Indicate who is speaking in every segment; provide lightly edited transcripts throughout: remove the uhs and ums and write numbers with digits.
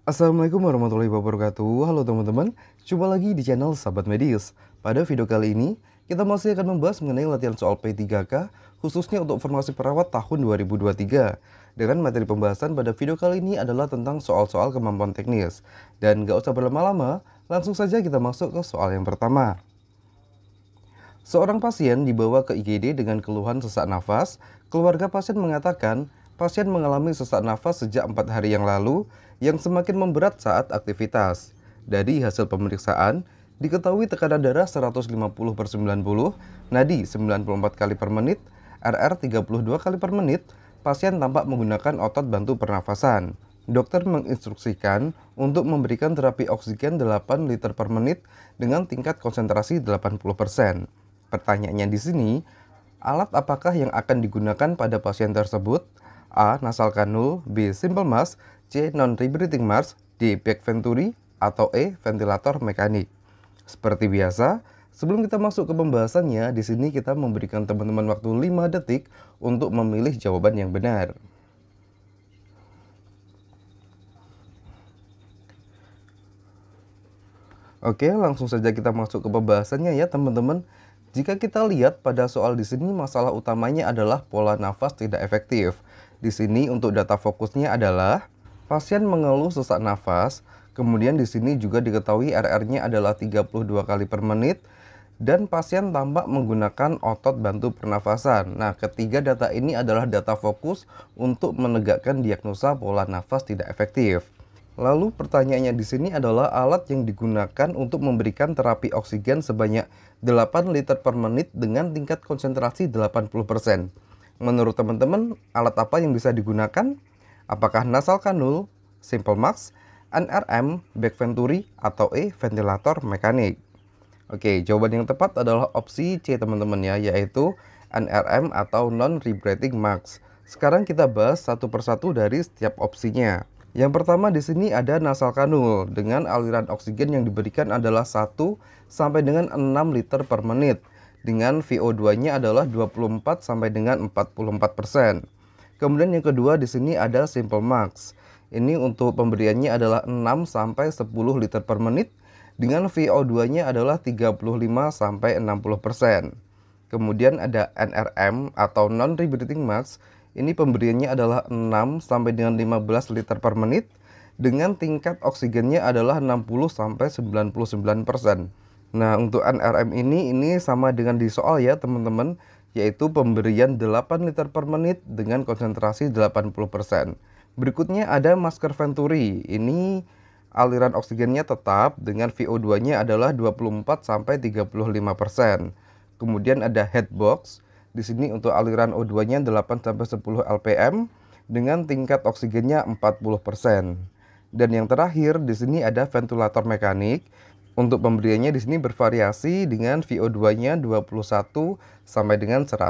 Speaker 1: Assalamualaikum warahmatullahi wabarakatuh. Halo teman-teman, jumpa lagi di channel Sahabat Medis. Pada video kali ini, kita masih akan membahas mengenai latihan soal P3K, khususnya untuk formasi perawat tahun 2023. Dengan materi pembahasan pada video kali ini adalah tentang soal-soal kemampuan teknis. Dan gak usah berlama-lama, langsung saja kita masuk ke soal yang pertama. Seorang pasien dibawa ke IGD dengan keluhan sesak nafas. Keluarga pasien mengatakan, pasien mengalami sesak nafas sejak 4 hari yang lalu yang semakin memberat saat aktivitas. Dari hasil pemeriksaan, diketahui tekanan darah 150/90, nadi 94 kali per menit, RR 32 kali per menit, pasien tampak menggunakan otot bantu pernafasan. Dokter menginstruksikan untuk memberikan terapi oksigen 8 liter per menit dengan tingkat konsentrasi 80%. Pertanyaannya di sini, alat apakah yang akan digunakan pada pasien tersebut? A. Nasal kanul, B. Simple mask, C. Non-rebreathing mask, D. Back venturi, atau E. Ventilator mekanik. Seperti biasa, sebelum kita masuk ke pembahasannya, di sini kita memberikan teman-teman waktu 5 detik untuk memilih jawaban yang benar. Oke, langsung saja kita masuk ke pembahasannya ya teman-teman. Jika kita lihat pada soal di sini, masalah utamanya adalah pola nafas tidak efektif. Di sini untuk data fokusnya adalah pasien mengeluh sesak nafas, kemudian di sini juga diketahui RR-nya adalah 32 kali per menit dan pasien tampak menggunakan otot bantu pernafasan. Nah, ketiga data ini adalah data fokus untuk menegakkan diagnosa pola nafas tidak efektif. Lalu pertanyaannya di sini adalah alat yang digunakan untuk memberikan terapi oksigen sebanyak 8 liter per menit dengan tingkat konsentrasi 80%. Menurut teman-teman, alat apa yang bisa digunakan? Apakah nasal kanul, simple mask, NRM, back venturi, atau E. Ventilator mekanik? Oke, jawaban yang tepat adalah opsi C teman-teman ya, yaitu NRM atau non-rebreathing mask. Sekarang kita bahas satu persatu dari setiap opsinya. Yang pertama di sini ada nasal kanul dengan aliran oksigen yang diberikan adalah 1 sampai dengan 6 liter per menit dengan VO2-nya adalah 24 sampai dengan 44%. Kemudian yang kedua di sini ada simple mask. Ini untuk pemberiannya adalah 6 sampai 10 liter per menit dengan VO2-nya adalah 35 sampai 60%. Kemudian ada NRM atau non-rebreathing mask. Ini pemberiannya adalah 6 sampai dengan 15 liter per menit dengan tingkat oksigennya adalah 60 sampai 99%. Nah, untuk NRM ini sama dengan di soal ya, teman-teman, yaitu pemberian 8 liter per menit dengan konsentrasi 80%. Berikutnya ada masker venturi. Ini aliran oksigennya tetap dengan VO2-nya adalah 24 sampai 35%. Kemudian ada headbox. Di sini untuk aliran O2-nya 8 sampai 10 lpm dengan tingkat oksigennya 40%. Dan yang terakhir di sini ada ventilator mekanik. Untuk pemberiannya di sini bervariasi dengan VO2-nya 21 sampai dengan 100%.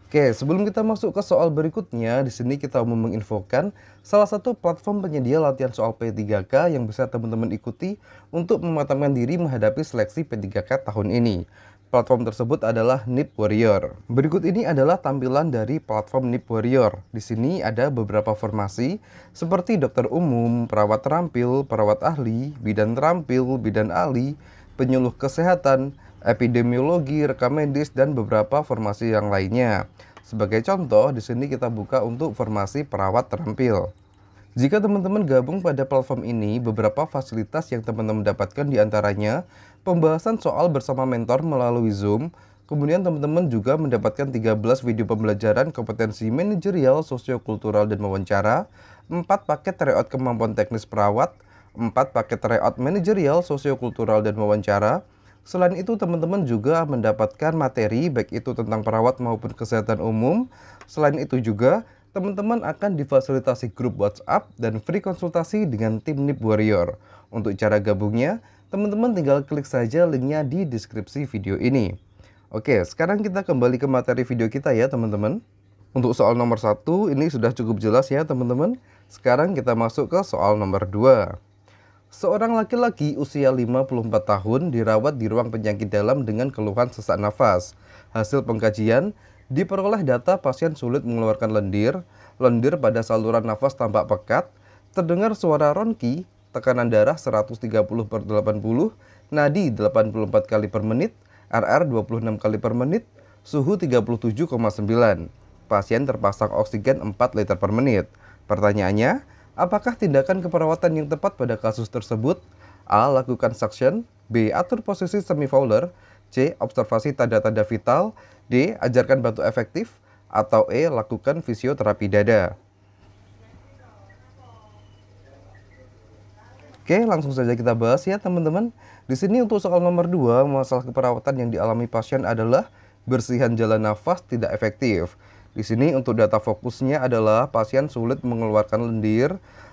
Speaker 1: Oke, sebelum kita masuk ke soal berikutnya, di sini kita mau menginfokan salah satu platform penyedia latihan soal P3K yang bisa teman-teman ikuti untuk mematangkan diri menghadapi seleksi P3K tahun ini. Platform tersebut adalah NIP Warrior. Berikut ini adalah tampilan dari platform NIP Warrior. Di sini ada beberapa formasi seperti dokter umum, perawat terampil, perawat ahli, bidan terampil, bidan ahli, penyuluh kesehatan, epidemiologi, rekam medis, dan beberapa formasi yang lainnya. Sebagai contoh, di sini kita buka untuk formasi perawat terampil. Jika teman-teman gabung pada platform ini, beberapa fasilitas yang teman-teman dapatkan diantaranya pembahasan soal bersama mentor melalui Zoom, kemudian teman-teman juga mendapatkan 13 video pembelajaran kompetensi manajerial, sosiokultural, dan wawancara, 4 paket tryout kemampuan teknis perawat, 4 paket tryout manajerial, sosiokultural, dan wawancara. Selain itu, teman-teman juga mendapatkan materi baik itu tentang perawat maupun kesehatan umum. Selain itu juga, teman-teman akan difasilitasi grup WhatsApp dan free konsultasi dengan tim NIP Warrior. Untuk cara gabungnya, teman-teman tinggal klik saja linknya di deskripsi video ini. Oke, sekarang kita kembali ke materi video kita ya teman-teman. Untuk soal nomor 1 ini sudah cukup jelas ya teman-teman. Sekarang kita masuk ke soal nomor 2. Seorang laki-laki usia 54 tahun dirawat di ruang penyakit dalam dengan keluhan sesak nafas. Hasil pengkajian, diperoleh data pasien sulit mengeluarkan lendir pada saluran nafas tampak pekat, Terdengar suara ronki, tekanan darah 130/80, nadi 84 kali per menit, RR 26 kali per menit, suhu 37,9. Pasien terpasang oksigen 4 liter per menit. Pertanyaannya, apakah tindakan keperawatan yang tepat pada kasus tersebut? A. Lakukan suction. B. Atur posisi semi-fowler. C. Observasi tanda-tanda vital. D. Ajarkan batu efektif. Atau E. Lakukan fisioterapi dada. Oke, langsung saja kita bahas ya teman-teman. Di sini untuk soal nomor 2, masalah keperawatan yang dialami pasien adalah bersihan jalan nafas tidak efektif. Di sini untuk data fokusnya adalah pasien sulit mengeluarkan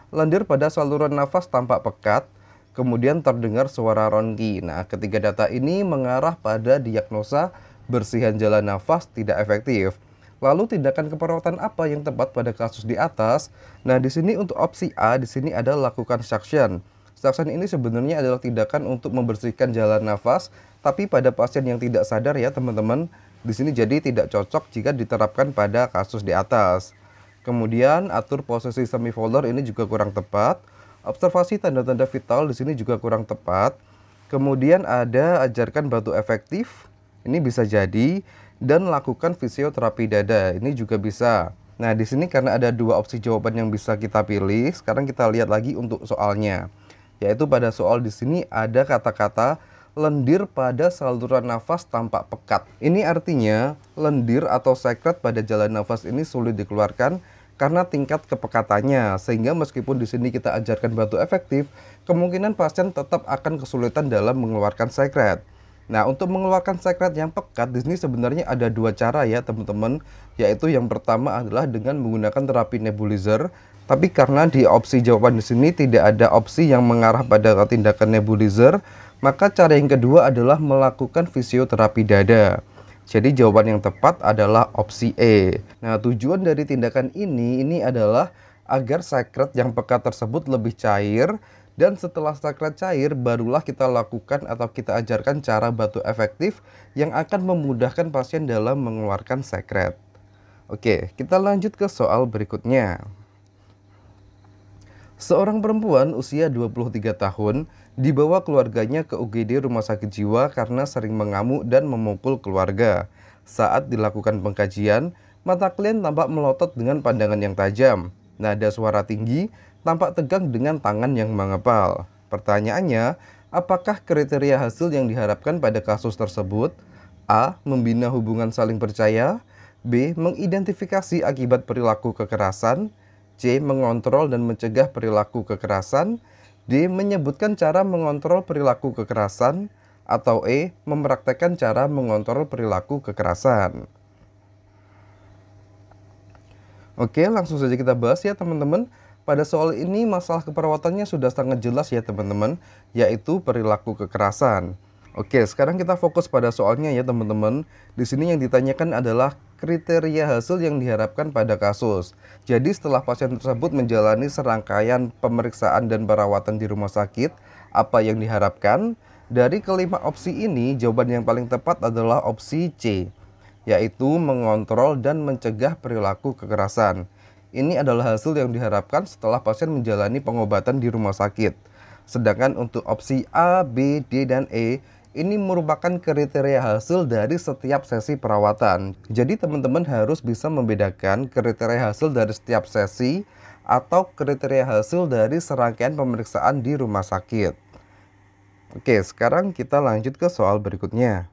Speaker 1: lendir pada saluran nafas tampak pekat, kemudian terdengar suara ronki. Nah, ketiga data ini mengarah pada diagnosa bersihan jalan nafas tidak efektif. Lalu tindakan keperawatan apa yang tepat pada kasus di atas? Nah, di sini untuk opsi A di sini ada lakukan suction. Suction ini sebenarnya adalah tindakan untuk membersihkan jalan nafas, tapi pada pasien yang tidak sadar ya teman-teman. Di sini jadi tidak cocok jika diterapkan pada kasus di atas. Kemudian atur posisi semi-fowler ini juga kurang tepat. Observasi tanda-tanda vital di sini juga kurang tepat. Kemudian ada ajarkan batu efektif, ini bisa jadi, dan lakukan fisioterapi dada, ini juga bisa. Nah, di sini karena ada dua opsi jawaban yang bisa kita pilih, sekarang kita lihat lagi untuk soalnya. Yaitu pada soal di sini ada kata-kata lendir pada saluran nafas tampak pekat. Ini artinya lendir atau sekret pada jalan nafas ini sulit dikeluarkan karena tingkat kepekatannya, sehingga meskipun di sini kita ajarkan batu efektif, kemungkinan pasien tetap akan kesulitan dalam mengeluarkan sekret. Nah, untuk mengeluarkan sekret yang pekat di sini sebenarnya ada dua cara ya teman-teman, yaitu yang pertama adalah dengan menggunakan terapi nebulizer. Tapi karena di opsi jawaban di sini tidak ada opsi yang mengarah pada tindakan nebulizer, maka cara yang kedua adalah melakukan fisioterapi dada. Jadi jawaban yang tepat adalah opsi E. Nah, tujuan dari tindakan ini adalah agar sekret yang pekat tersebut lebih cair, dan setelah sekret cair barulah kita lakukan atau kita ajarkan cara batu efektif yang akan memudahkan pasien dalam mengeluarkan sekret. Oke, kita lanjut ke soal berikutnya. Seorang perempuan usia 23 tahun dibawa keluarganya ke UGD Rumah Sakit Jiwa karena sering mengamuk dan memukul keluarga. Saat dilakukan pengkajian, mata klien tampak melotot dengan pandangan yang tajam. Nada suara tinggi, tampak tegang dengan tangan yang mengepal. Pertanyaannya, apakah kriteria hasil yang diharapkan pada kasus tersebut? A. Membina hubungan saling percaya. B. Mengidentifikasi akibat perilaku kekerasan. C. Mengontrol dan mencegah perilaku kekerasan. D. Menyebutkan cara mengontrol perilaku kekerasan. Atau E. Mempraktekkan cara mengontrol perilaku kekerasan. Oke, langsung saja kita bahas ya teman-teman. Pada soal ini masalah keperawatannya sudah sangat jelas ya teman-teman, yaitu perilaku kekerasan. Oke, sekarang kita fokus pada soalnya ya teman-teman. Di sini yang ditanyakan adalah kriteria hasil yang diharapkan pada kasus. Jadi setelah pasien tersebut menjalani serangkaian pemeriksaan dan perawatan di rumah sakit, apa yang diharapkan? Dari kelima opsi ini, jawaban yang paling tepat adalah opsi C, yaitu mengontrol dan mencegah perilaku kekerasan. Ini adalah hasil yang diharapkan setelah pasien menjalani pengobatan di rumah sakit. Sedangkan untuk opsi A, B, D, dan E, ini merupakan kriteria hasil dari setiap sesi perawatan. Jadi teman-teman harus bisa membedakan kriteria hasil dari setiap sesi atau kriteria hasil dari serangkaian pemeriksaan di rumah sakit. Oke, sekarang kita lanjut ke soal berikutnya.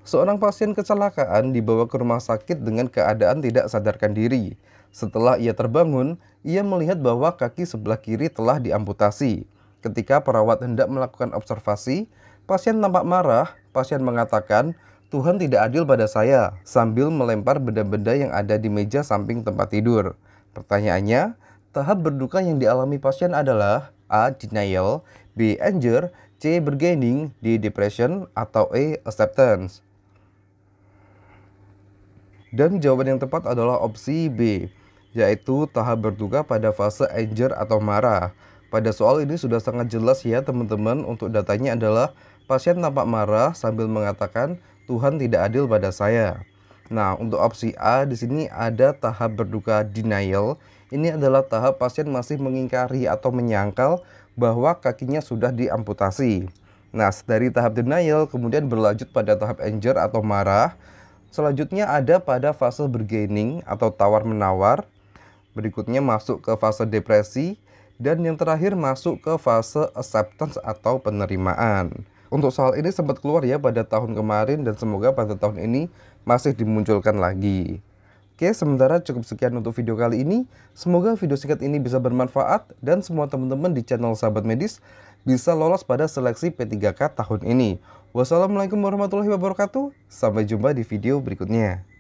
Speaker 1: Seorang pasien kecelakaan dibawa ke rumah sakit dengan keadaan tidak sadarkan diri. Setelah ia terbangun, ia melihat bahwa kaki sebelah kiri telah diamputasi. Ketika perawat hendak melakukan observasi, pasien tampak marah. Pasien mengatakan, "Tuhan tidak adil pada saya," sambil melempar benda-benda yang ada di meja samping tempat tidur. Pertanyaannya, tahap berduka yang dialami pasien adalah A. Denial, B. Anger, C. Bargaining, D. Depression, atau E. Acceptance. Dan jawaban yang tepat adalah opsi B, yaitu tahap berduka pada fase anger atau marah. Pada soal ini sudah sangat jelas ya teman-teman, untuk datanya adalah pasien tampak marah sambil mengatakan Tuhan tidak adil pada saya. Nah, untuk opsi A di sini ada tahap berduka denial. Ini adalah tahap pasien masih mengingkari atau menyangkal bahwa kakinya sudah diamputasi. Nah, dari tahap denial kemudian berlanjut pada tahap anger atau marah. Selanjutnya ada pada fase bargaining atau tawar-menawar. Berikutnya masuk ke fase depresi. Dan yang terakhir masuk ke fase acceptance atau penerimaan. Untuk soal ini sempat keluar ya pada tahun kemarin dan semoga pada tahun ini masih dimunculkan lagi. Oke, sementara cukup sekian untuk video kali ini. Semoga video singkat ini bisa bermanfaat dan semua teman-teman di channel Sahabat Medis bisa lolos pada seleksi P3K tahun ini. Wassalamualaikum warahmatullahi wabarakatuh. Sampai jumpa di video berikutnya.